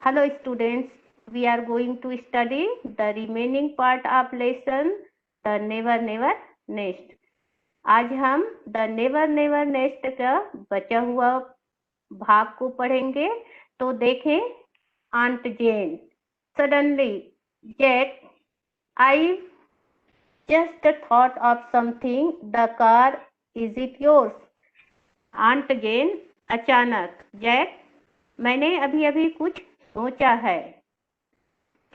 Hello students, we are going to study the remaining part of lesson The Never Never Nest. आज हम The Never Never Nest का बचा हुआ भाग को पढ़ेंगे। तो देखें, Aunt Jane. Suddenly, Jack, I just thought of something. The car, is it yours? Aunt Jane, अचानक, जैक, मैंने अभी अभी कुछ सोचा है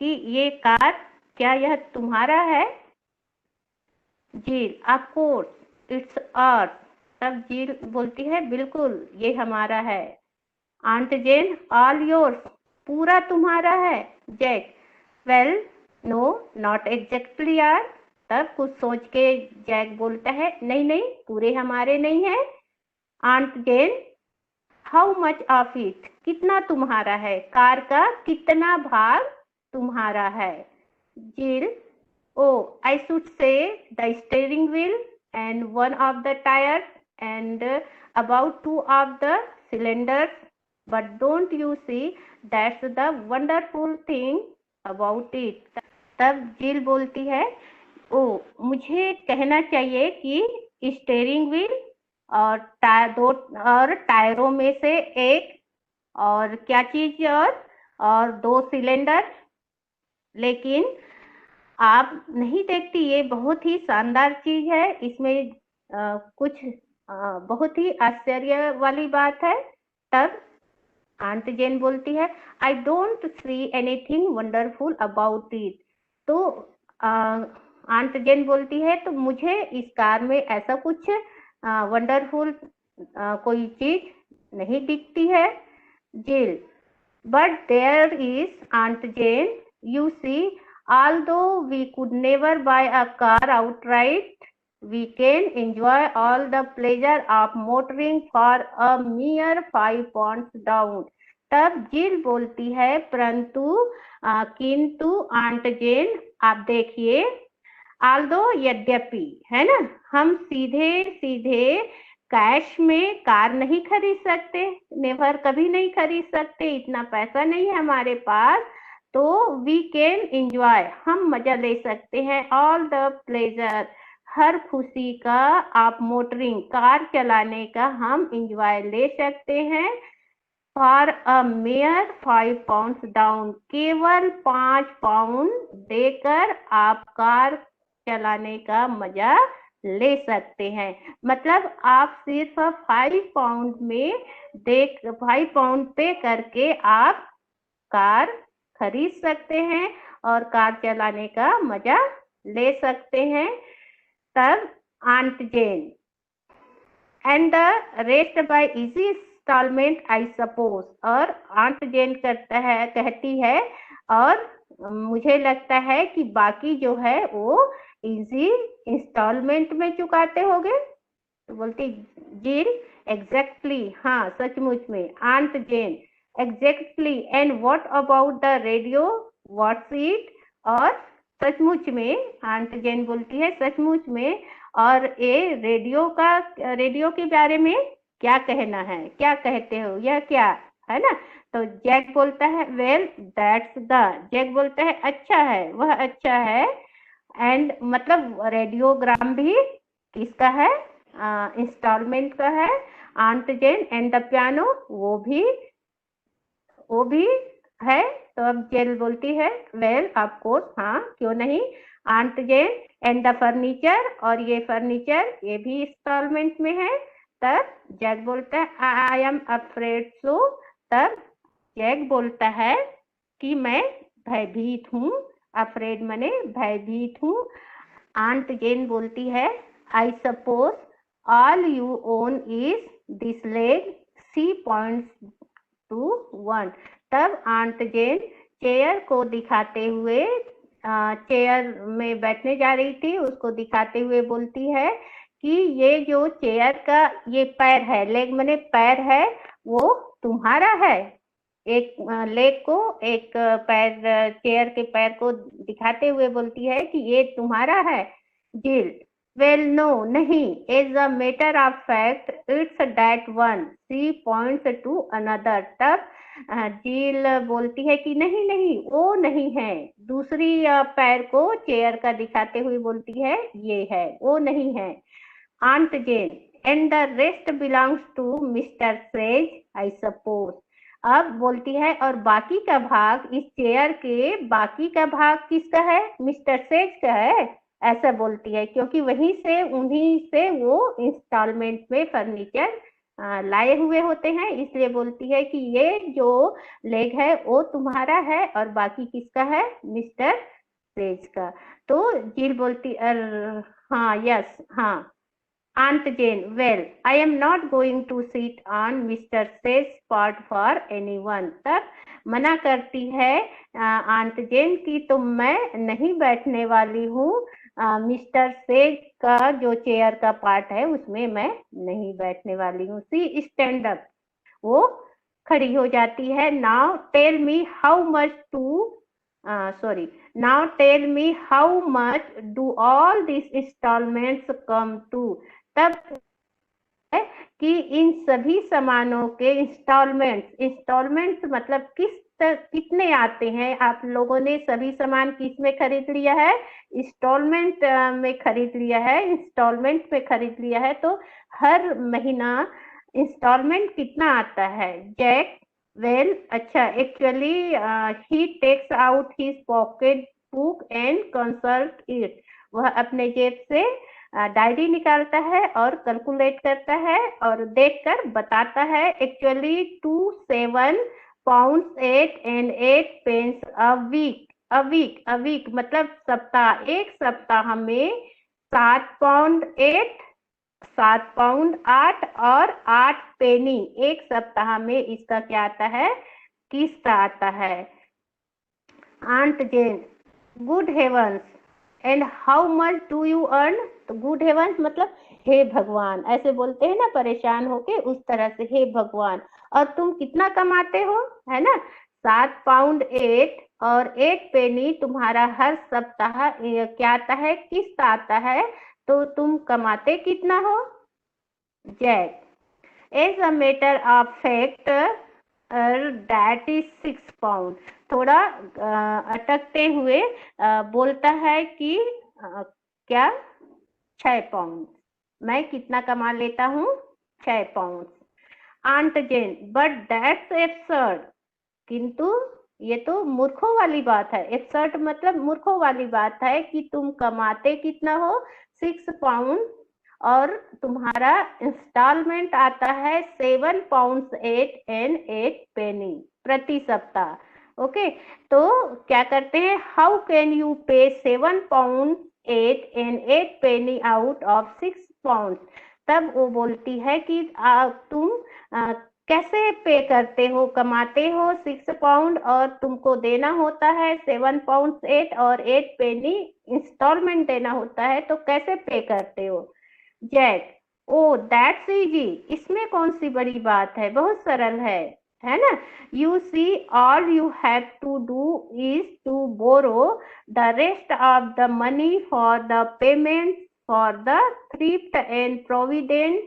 कि ये कार, क्या यह तुम्हारा है? जील, ऑफ कोर्स इट्स आवर्स। तब जील बोलती है, बिल्कुल ये हमारा है। आंट जेन, ऑल योर्स, पूरा तुम्हारा है। Jack, well no not exactly यार। तब कुछ सोच के जैक बोलता है, नहीं नहीं, पूरे हमारे नहीं है। Aunt Jane, how much of it, कितना तुम्हारा है? कार का कितना भाग तुम्हारा है? Jill, oh I should say the steering wheel and one of the tire and about two of the cylinders, but don't you see that's the wonderful thing about it. तब Jill बोलती है, ओ मुझे कहना चाहिए कि स्टीयरिंग व्हील और दो और टायरों में से एक, और क्या चीज, और दो सिलेंडर। लेकिन आप नहीं देखती, ये बहुत ही शानदार चीज है। इसमें कुछ बहुत ही आश्चर्य वाली बात है। तब आंट जेन बोलती है, I don't see anything wonderful about it. तो आंट जेन बोलती है, तो मुझे इस कार में ऐसा कुछ वंडरफुल कोई चीज नहीं दिखती है। जिल, but there is, Aunt Jane, you see, although we could never buy a car outright, we can enjoy all the pleasure of motoring for a mere 5 pounds down. तब जिल बोलती है, परंतु किंतु आंट जेन, आप देखिए, आल्दो यद्यपि, है ना, हम सीधे सीधे कैश में कार नहीं खरीद सकते, नेवर कभी नहीं खरीद सकते, इतना पैसा नहीं है हमारे पास। तो वी कैन एंजॉय, हम मजा ले सकते हैं, ऑल द प्लेजर, हर खुशी का, आप मोटरिंग, कार चलाने का हम एंजॉय ले सकते हैं। For a mayor 5 pound down, केवल 5 पाउंड देकर आप कार चलाने का मजा ले सकते हैं। मतलब आप सिर्फ 5 पाउंड में 5 पाउंड पे करके आप कार खरीद सकते हैं और कार चलाने का मजा ले सकते हैं। तब aunt Jane, and the rest by easy instalment I suppose. और आंट जेन कहती है, और मुझे लगता है कि बाकी जो है वो इजी इंस्टॉलमेंट में चुकाते होगे। तो बोलती जिल, एग्जैक्टली, हाँ सचमुच में। Aunt Jane, exactly, and what about the radio, what's it. और सचमुच में, आंट जेन बोलती है, सचमुच में, और ये रेडियो के बारे में क्या कहना है, क्या कहते हो, यह क्या है ना। तो जैक बोलता है, वेल दैट्स द, जैक बोलता है, अच्छा है, वह अच्छा है। एंड मतलब रेडियोग्राम भी किसका है, इंस्टॉलमेंट का है। Aunt Jane, and the piano, वो भी है। तो अब जेल बोलती है, वेल ऑफ कोर्स, हाँ क्यों नहीं। Aunt Jane, and the furniture, और ये फर्नीचर, ये भी इंस्टॉलमेंट में है। तब जैक बोलता है, आई एम अफ्रेड सो। तब जैक बोलता है कि मैं भयभीत हूँ, अफ्रेड मने भयभीत हूँ। आंट जेन बोलती है, I suppose all you own is this leg, she points to 1। तब आंट जेन चेयर को दिखाते हुए, चेयर में बैठने जा रही थी, उसको दिखाते हुए बोलती है कि ये जो चेयर का ये पैर है, लेग मने पैर है, वो तुम्हारा है। एक लेग को, एक पैर, चेयर के पैर को दिखाते हुए बोलती है कि ये तुम्हारा है। जिल, वेल नो, नहीं, as a matter of fact it's that one, she points to another. तब जील बोलती है कि नहीं नहीं वो नहीं है, दूसरी पैर को चेयर का दिखाते हुए बोलती है ये है, वो नहीं है। Aunt Jane, and the rest belongs to mister Sage I suppose. अब बोलती है और बाकी का भाग, इस चेयर के बाकी का भाग किसका है, मिस्टर सेज का है, ऐसा बोलती है, क्योंकि वहीं से उन्हीं से वो इंस्टॉलमेंट में फर्नीचर लाए हुए होते हैं, इसलिए बोलती है कि ये जो लेग है वो तुम्हारा है और बाकी किसका है, मिस्टर सेज का। तो जिल बोलती हाँ यस हाँ। Aunt Jane, well, I am not going to sit on Mr. Say's part for anyone. तब मना करती है आंट जेन की तो मैं नहीं बैठने वाली हूँ, मिस्टर सेज का जो चेयर का पार्ट है उसमें मैं नहीं बैठने वाली हूँ। सी स्टैंड अप, वो खड़ी हो जाती है। Now tell me how much to sorry, now tell me how much do all these installments come to। तब है कि इन सभी सामानों के इंस्टॉलमेंट्स मतलब कितने आते हैं, आप लोगों ने सभी सामान किस में खरीद लिया है, इंस्टॉलमेंट में खरीद लिया है, इंस्टॉलमेंट में खरीद लिया है, तो हर महीना इंस्टॉलमेंट कितना आता है। जैक, वेल अच्छा, actually he takes out his pocket book and consult it. वह अपने जेब से डायरी निकालता है और कैलकुलेट करता है और देखकर बताता है। Actually 27 pounds 8 and 8 pence a week. A week मतलब सप्ताह, एक सप्ताह में 7 pound 8, 7 pound 8 और 8 पेनी एक सप्ताह में इसका क्या आता है, किस्त आता है। Aunt Jane, good heavens, and how much do you earn. तो गुड हेवंस मतलब हे भगवान, ऐसे बोलते हैं ना परेशान होके, उस तरह से हे भगवान, और तुम कितना कमाते हो, है ना। 7 pound 8 और 8 पेनी तुम्हारा हर सप्ताह क्या आता है, किस्त आता है, तो तुम कमाते कितना हो। Jack, as a matter of fact that is 6 pound। थोड़ा अटकते हुए बोलता है कि क्या, 6 पाउंड। मैं कितना कमा लेता हूँ, 6 pound. Aunt Jane, but that's absurd. किंतु ये तो मूर्खों वाली बात है। एब्सर्ड मतलब मूर्खों वाली बात है कि तुम कमाते कितना हो, 6 पाउंड, और तुम्हारा इंस्टॉलमेंट आता है 7 pounds 8 and 8 penny प्रति सप्ताह। ओके, तो क्या करते हैं, हाउ कैन यू पे 7 pounds 8 and 8 penny out of 6 pounds। तब वो बोलती है कि तुम कैसे पे करते हो, कमाते हो 6 पाउंड और तुमको देना होता है 7 pounds 8 और 8 पेनी इंस्टॉलमेंट देना होता है, तो कैसे पे करते हो। जैक, ओ दैट्स इजी, इसमें कौन सी बड़ी बात है, बहुत सरल है ना। You see all you have to do is to borrow the rest of the money for the payment for the Thrift and Provident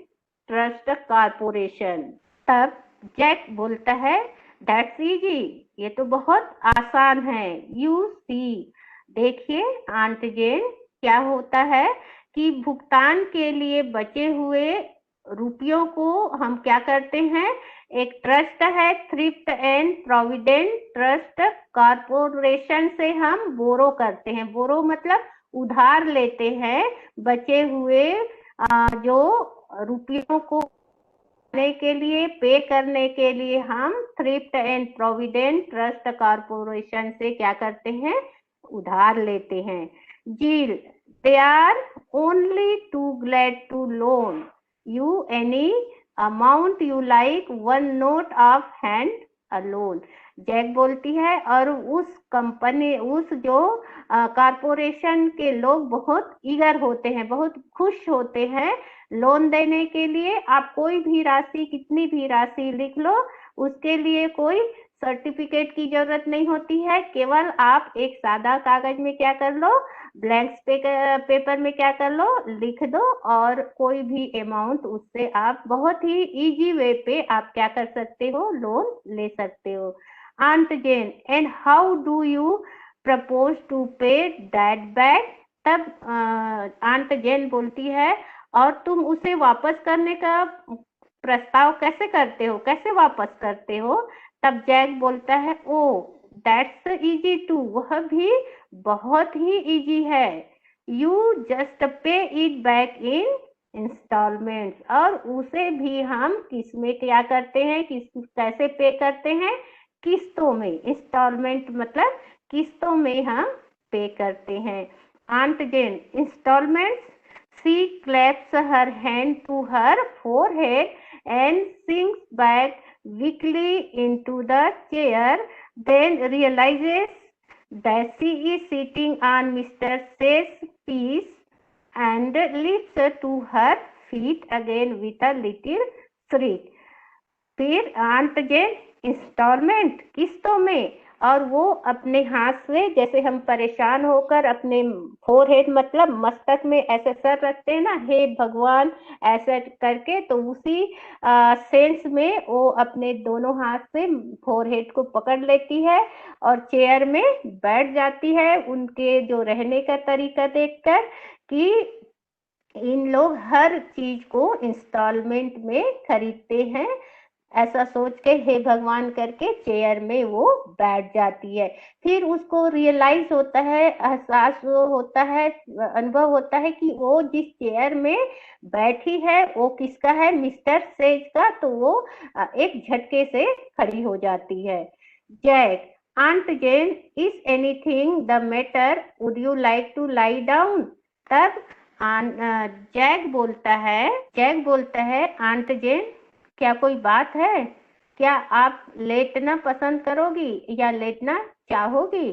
Trust Corporation. तब जैक बोलता है दैट्स इजी, ये तो बहुत आसान है। यू सी, देखिए आंट जेन, क्या होता है कि भुगतान के लिए बचे हुए रुपयों को हम क्या करते हैं, एक ट्रस्ट है thrift and Provident Trust corporation से हम बोरो करते हैं। बोरो मतलब उधार लेते हैं बचे हुए जो रुपयों को के लिए, पे करने के लिए हम thrift and Provident Trust corporation से क्या करते हैं, उधार लेते हैं। जील, they are only too glad to loan you any amount you like, one note of hand alone। Jack बोलती है और उस कंपनी, उस जो कॉर्पोरेशन के लोग बहुत ईगर होते हैं, बहुत खुश होते हैं लोन देने के लिए। आप कोई भी राशि, कितनी भी राशि लिख लो, उसके लिए कोई सर्टिफिकेट की जरूरत नहीं होती है, केवल आप एक सादा कागज में क्या कर लो, ब्लैंक पेपर में क्या कर लो, लिख दो और कोई भी अमाउंट उससे आप बहुत ही इजी वे पे आप क्या कर सकते हो, लोन ले सकते हो। Aunt Jane, and how do you propose to pay that back? तब आंट जेन बोलती है, और तुम उसे वापस करने का प्रस्ताव कैसे करते हो, कैसे वापस करते हो? तब जैक बोलता है, ओ दैट्स इजी टू, वह भी बहुत ही इजी है। You just pay it back in instalment, और उसे भी हम किस में क्या करते हैं, किस कैसे पे करते हैं, किस्तों में। इंस्टॉलमेंट मतलब किस्तों में हम पे करते हैं। Aunt Jane, instalment? She claps her hand to her forehead and sinks back weakly into the chair, then realizes that she is sitting on Mr. Say's piece and leaps to her feet again with a little shriek. फिर aunt Jane, instalment किस्तों में, और वो अपने हाथ से, जैसे हम परेशान होकर अपने फोरहेड मतलब मस्तक में ऐसे सर रखते हैं ना, हे भगवान ऐसा करके, तो उसी सेंस में वो अपने दोनों हाथ से फोरहेड को पकड़ लेती है और चेयर में बैठ जाती है, उनके जो रहने का तरीका देखकर कि इन लोग हर चीज को इंस्टॉलमेंट में खरीदते हैं, ऐसा सोच के हे भगवान करके चेयर में वो बैठ जाती है। फिर उसको रियलाइज होता है, एहसास होता है, अनुभव होता है कि वो जिस चेयर में बैठी है वो किसका है, मिस्टर सेज का। तो वो एक झटके से खड़ी हो जाती है। Jack, aunt Jane, is anything the matter, would you like to lie down? तब जैक बोलता है, आंट जेन क्या कोई बात है, क्या आप लेटना पसंद करोगी या लेटना चाहोगी?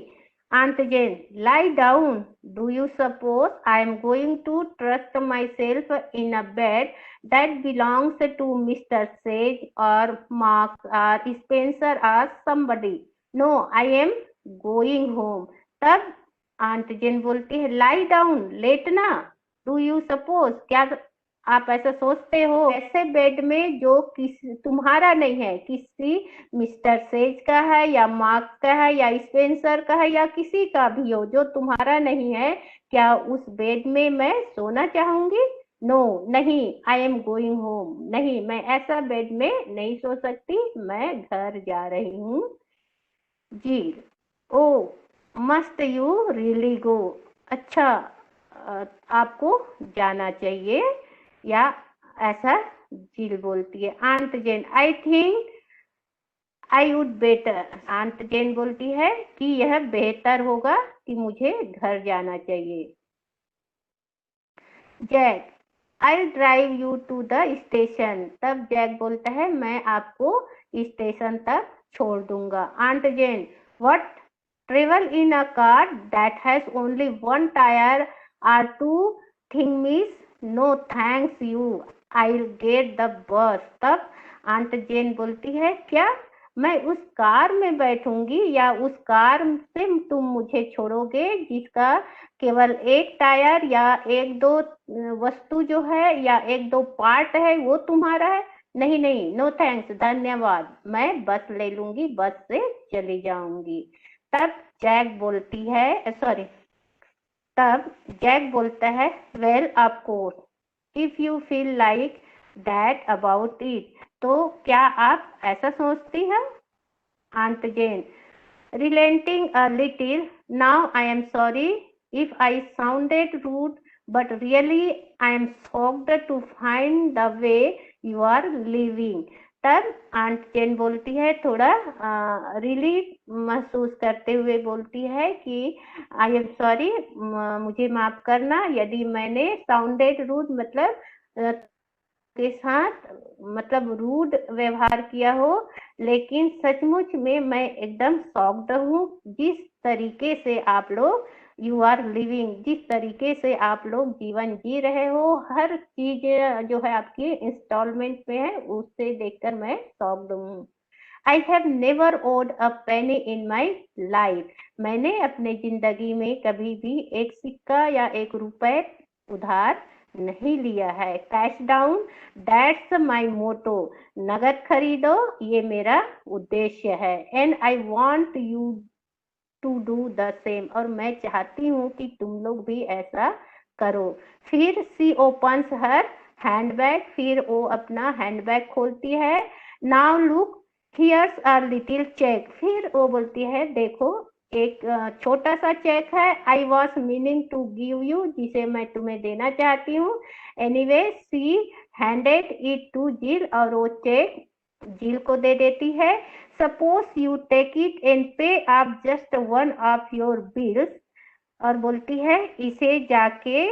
Aunt Jane, lie down, do you suppose I am going to trust myself in a bed that belongs to mister Sage or Mark or Spencer or somebody? No, I am going home. तब aunt Jane बोलती है, lie down, लेटना, do you suppose, क्या आप ऐसा सोचते हो ऐसे बेड में जो किस तुम्हारा नहीं है, किसी मिस्टर सेज का है या मार्क का है या स्पेंसर का है या किसी का भी हो जो तुम्हारा नहीं है, क्या उस बेड में मैं सोना चाहूंगी? नो, नहीं, आई एम गोइंग होम, नहीं, मैं ऐसा बेड में नहीं सो सकती, मैं घर जा रही हूँ। जी, oh must you really go, अच्छा आपको जाना चाहिए, या ऐसा जील बोलती है। Aunt Jane, I think I would better, Aunt Jane बोलती है कि यह बेहतर होगा कि मुझे घर जाना चाहिए। Jack, I drive you to the station. तब जैक बोलता है, मैं आपको स्टेशन तक छोड़ दूंगा। Aunt Jane, what, travel in a car that has only one tyre or two thing miss? No thanks you, I will get the bus. तब aunt Jane बोलती है, क्या मैं उस कार में बैठूंगी या उस कार से तुम मुझे छोड़ोगे जिसका केवल एक टायर या एक दो वस्तु जो है या एक दो पार्ट है वो तुम्हारा है? नहीं नहीं, नो थैंक्स, धन्यवाद, मैं बस ले लूंगी, बस से चली जाऊंगी। तब जैक बोलती है, सॉरी, तब जैक बोलता है, well of course if you feel like that about it, तो क्या आप ऐसा सोचती हैं? Aunt Jane, relenting a little, now I am sorry if I sounded rude, but really I am shocked to find the way you are living. तब aunt Jane बोलती है, थोड़ा रिलीफ महसूस करते हुए बोलती है कि आई एम सॉरी, मुझे माफ करना यदि मैंने साउंडेड रूड मतलब के साथ मतलब रूड व्यवहार किया हो, लेकिन सचमुच में मैं एकदम शॉक्ड हूँ जिस तरीके से आप लोग यू आर लिविंग, जिस तरीके से आप लोग जीवन जी रहे हो, हर चीज जो है आपकी इंस्टॉलमेंट में है, उससे देखकर मैं शॉक्ड हूँ। I have never owed a penny in my life, मैंने अपने जिंदगी में कभी भी एक सिक्का या एक रुपए उधार नहीं लिया है। Cash down, that's my motto, नगद खरीदो, ये मेरा उद्देश्य है। And I want you to do the same, और मैं चाहती हूँ कि तुम लोग भी ऐसा करो। फिर सी ओपन्स हर हैंडबैग, फिर वो अपना हैंडबैग खोलती है। Now look here's a little cheque, फिर वो बोलती है देखो एक छोटा सा चेक है। I was meaning to give you, जिसे मैं तुम्हें देना चाहती हूँ। Anyway she handed it to Jill, और वो चेक जिल को दे देती है। Suppose you take it and pay off just one of your bills, और बोलती है इसे जाके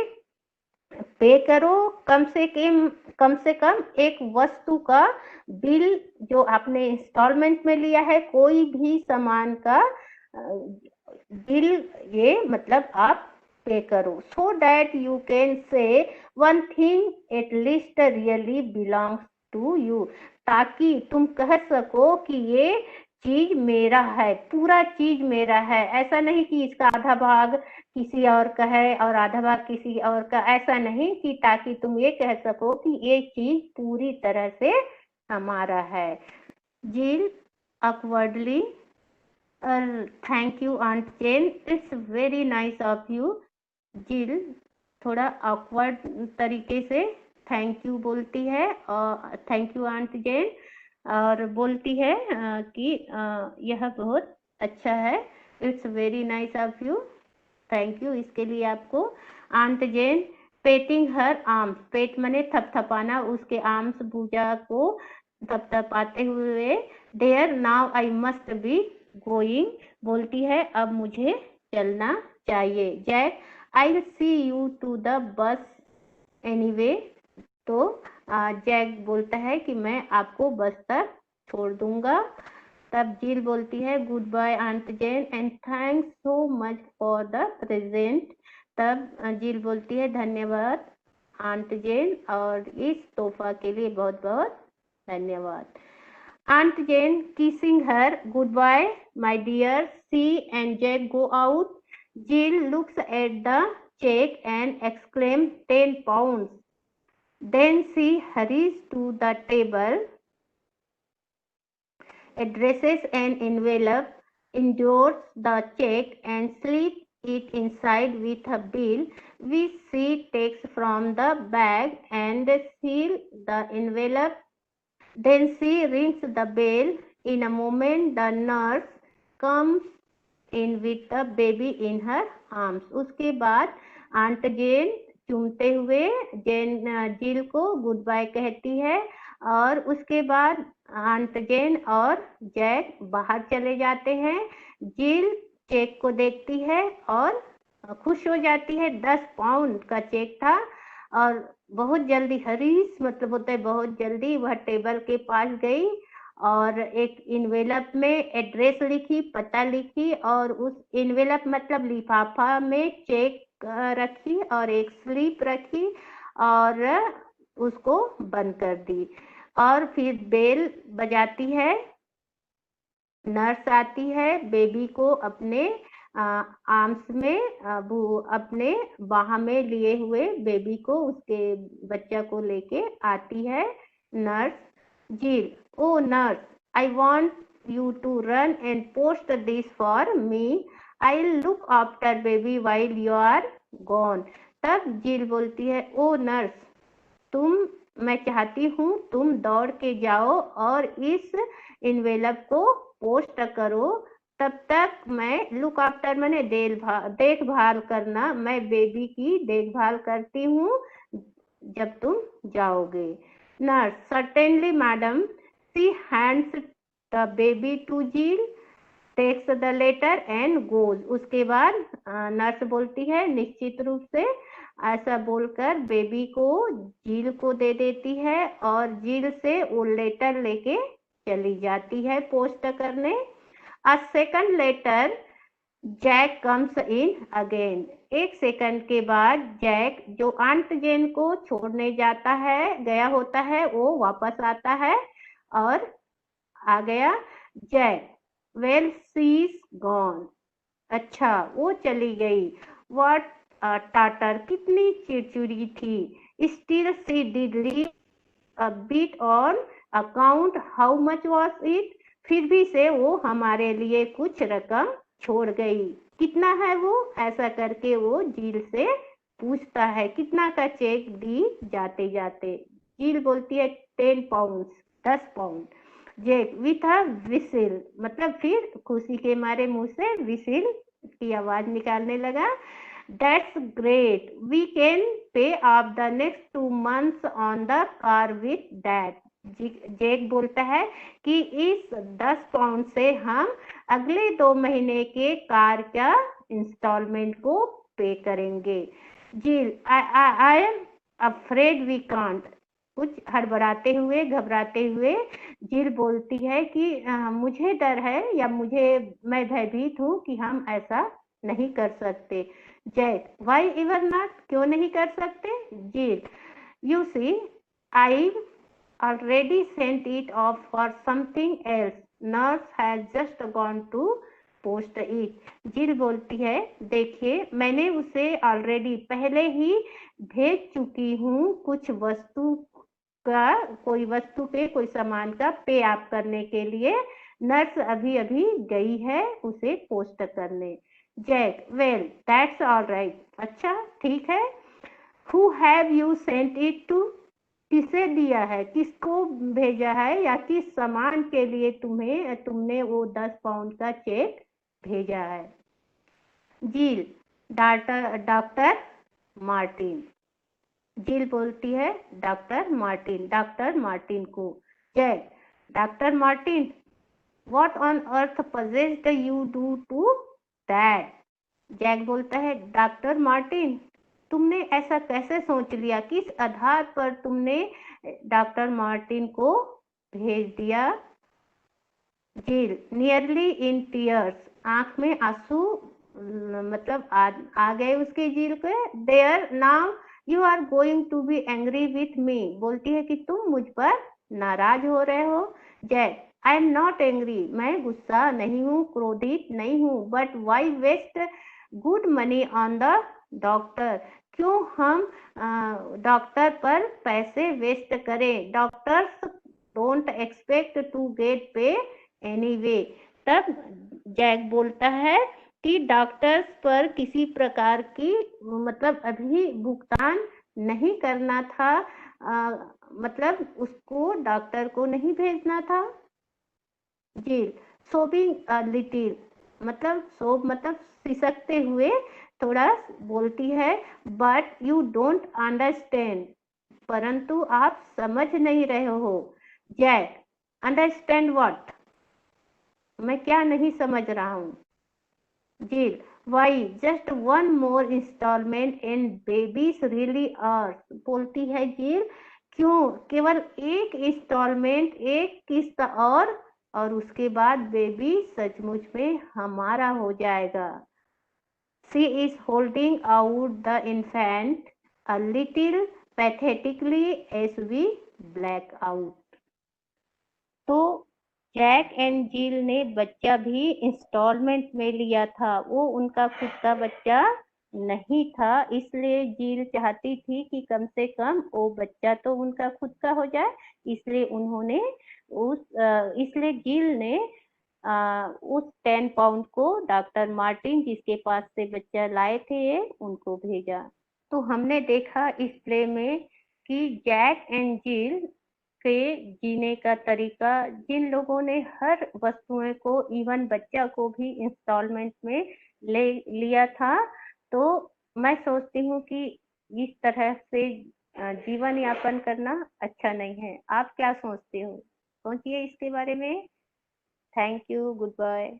पे करो कम से कम एक वस्तु का बिल जो आपने इंस्टॉलमेंट में लिया है, कोई भी सामान का बिल, ये मतलब आप पे करो। So that you can say one thing at least really belongs to you, ताकि तुम कह सको कि ये चीज मेरा है, पूरा चीज मेरा है। ऐसा नहीं कि इसका आधा भाग किसी और का है और आधा भाग किसी और का, ऐसा नहीं, कि ताकि तुम ये कह सको कि ये चीज पूरी तरह से हमारा है। Jill awkwardly, thank you aunt Jane, it's very nice of you. Jill थोड़ा awkward तरीके से थैंक यू बोलती है, और थैंक यू आंट जेन, और बोलती है कि यह बहुत अच्छा है। It's very nice of you, thank you इसके लिए आपको। Aunt Jane patting her arms, pat मने थपथपाना, उसके आर्म्स भुजा को थपथपाते हुए। There now I must be going, बोलती है अब मुझे चलना चाहिए। Jack I see you to the bus anyway, तो जैक बोलता है कि मैं आपको बस तक छोड़ दूंगा। तब जिल बोलती है goodbye aunt Jane and thanks so much for the present, तब जिल बोलती है धन्यवाद आंट जेन, और इस तोहफा के लिए बहुत बहुत धन्यवाद। Aunt Jane kissing her, goodbye my dear, see and Jack go out. Jill looks at the check and exclaim 10 pounds. Then she hurries to the table, addresses an envelope, endures the check and slips it inside with a bill, which she takes from the bag and seals the envelope. Then she rings the bell. In a moment the nurse comes in with the baby in her arms. उसके बाद aunt जेन चूमते हुए जिल को good bye कहती है, और उसके बाद आंट जेन और जैक बाहर चले जाते हैं। जिल चेक को देखती है और खुश हो जाती है। 10 पाउंड का चेक था, और बहुत जल्दी हरीश मतलब होता है बहुत जल्दी, वह टेबल के पास गई और एक इन्वेलप में एड्रेस लिखी, पता लिखी, और उस इन्वेलप मतलब लिफाफा में चेक रखी और एक स्लिप रखी और उसको बंद कर दी। और फिर बेल बजाती है, नर्स आती है, बेबी को अपने आर्म्स में अपने बाह में लिए हुए बेबी को, उसके बच्चा को लेके आती है नर्स। जिल, oh nurse, I want you to run and post this for me. I'll look after baby while you are gone. तब जिल बोलती है ओ नर्स, मैं चाहती हूँ तुम दौड़ के जाओ और इस इन्वेलप को पोस्ट करो, तब तक मैं लुक आफ्टर मैंने देखभाल करना, मैं बेबी की देखभाल करती हूँ जब तुम जाओगे। Nurse, certainly madam. She hands the baby to Jill, takes the letter and goes. उसके बाद नर्स बोलती है निश्चित रूप से, ऐसा बोलकर बेबी को जिल को दे देती है और जिल से वो लेटर लेके चली जाती है पोस्ट करने। A second later, Jack comes in again. एक सेकंड के बाद जैक, जो आंट जेन को छोड़ने जाता है गया होता है, वो वापस आता है और आ गया। Jack, well she is gone. अच्छा, वो चली गई। व्हाट टाटर, कितनी चिड़चिड़ी थी। Still she did leave a bit on account, how much was it. फिर भी से वो हमारे लिए कुछ रकम छोड़ गई। कितना है वो, ऐसा करके वो जील से पूछता है। कितना का चेक दी जाते जाते। जील बोलती है 10 pound, 10 pound. Jake with a whistle, मतलब फिर खुशी के मारे मुंह से विसिल की आवाज निकालने लगा। That's great, we can pay off the next 2 months on the car with that. Jake बोलता है कि इस 10 पाउंड से हम अगले 2 महीने के कार का इंस्टॉलमेंट को पे करेंगे। Jill, I am afraid we can't. कुछ हड़बड़ाते हुए, घबराते हुए जील बोलती है कि मुझे डर है, या मैं भयभीत हूँ कि हम ऐसा नहीं कर सकते। जैक, वाई एवर नॉट, क्यों नहीं कर सकते। Jill, you see, I already sent it off for something else. Nurse has just gone to post it. जिल बोलती है, देखिए मैंने उसे ऑलरेडी पहले ही भेज चुकी हूँ कुछ वस्तु का, कोई वस्तु पे, कोई सामान का पे आप करने के लिए। नर्स अभी अभी गई है उसे पोस्ट करने। Jack, well that's all right, अच्छा ठीक है। Who have you sent it to, किसे दिया है, किसको भेजा है, या किस सामान के लिए तुमने वो 10 पाउंड का चेक भेजा है। Jill, doctor doctor Martin. Jill बोलती है डॉक्टर मार्टिन को। Jack, doctor Martin, what on earth possessed you do to that. Jack बोलता है, डॉक्टर मार्टिन, तुमने ऐसा कैसे सोच लिया, किस आधार पर तुमने डॉक्टर मार्टिन को भेज दिया। जील, नियरली इन टीयर्स, आंख में आंसू, मतलब आ गए उसके जील के। There, now you are going to be angry with me. बोलती है कि तुम मुझ पर नाराज हो रहे हो। Jack, I am not angry, मैं गुस्सा नहीं हूँ, क्रोधित नहीं हूँ, but why waste good money on the doctor, क्यों हम डॉक्टर पर पैसे वेस्ट करें। Doctors don't expect to get pay anyway. तब जैक बोलता है कि डॉक्टर्स पर किसी प्रकार की, मतलब अभी भुगतान नहीं करना था, मतलब उसको डॉक्टर को नहीं भेजना था। जी, सोबिंग लिटिल, मतलब सोब मतलब सिसकते हुए थोड़ा बोलती है। बट यू डोंट अंडरस्टैंड, परंतु आप समझ नहीं रहे हो। जैक, अंडरस्टैंड व्हाट, मैं क्या नहीं समझ रहा हूँ। Jill, why just one more installment and babies really are. बोलती है जील, क्यों केवल एक इंस्टॉलमेंट, एक किस्त और उसके बाद बेबी सचमुच में हमारा हो जाएगा। She is holding out the infant a little pathetically as we black out. तो जैक एंड जिल ने बच्चा भी इंस्टॉलमेंट में लिया था, वो उनका खुद का बच्चा नहीं था। इसलिए जिल चाहती थी कि कम से कम वो बच्चा तो उनका खुद का हो जाए। इसलिए उन्होंने इसलिए जिल ने उस 10 पाउंड को डॉक्टर मार्टिन, जिसके पास से बच्चा लाए थे, उनको भेजा। तो हमने देखा इस प्ले में कि जैक एंड जिल के जीने का तरीका, जिन लोगों ने हर वस्तुएं को, इवन बच्चा को भी इंस्टॉलमेंट में ले लिया था। तो मैं सोचती हूँ कि इस तरह से जीवन यापन करना अच्छा नहीं है। आप क्या सोचते हो, सोचिए इसके बारे में। Thank you, good bye.